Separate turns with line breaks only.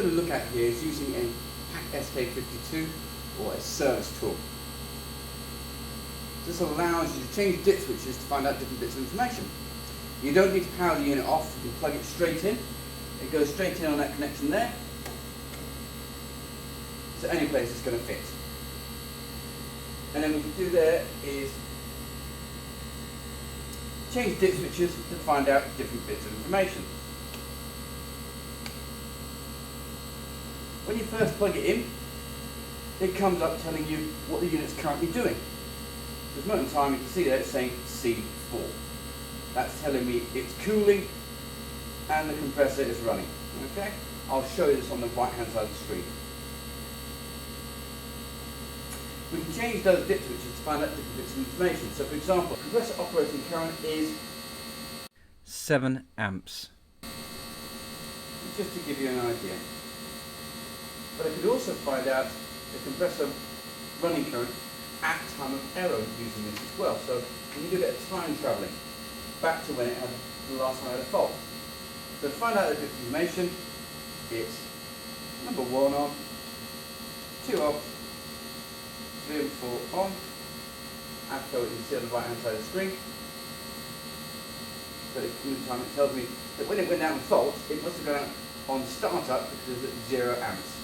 going to look at here is using a PAC SK52 or a service tool. This allows you to change dip switches to find out different bits of information. You don't need to power the unit off, you can plug it straight in. It goes straight in on that connection there. So any place it's going to fit. And then what we can do there is change dip switches to find out different bits of information. When you first plug it in, it comes up telling you what the unit's currently doing. So at this moment in time, you can see there it's saying C4. That's telling me it's cooling and the compressor is running. Okay? I'll show you this on the right hand side of the screen. We can change those dip switches to find out different bits of information. So for example, compressor operating current is
7 amps.
Just to give you an idea. But I could also find out the compressor running current at time of error using this as well. So we can do a bit of time travelling back to when it had the last time it had a fault. So to find out the information, it's number 1 on, 2 off, 3 and 4 on, AFCO you can see on the right hand side of the screen. But in the time it tells me that when it went out on fault, it must have gone out on startup because it's at 0 amps.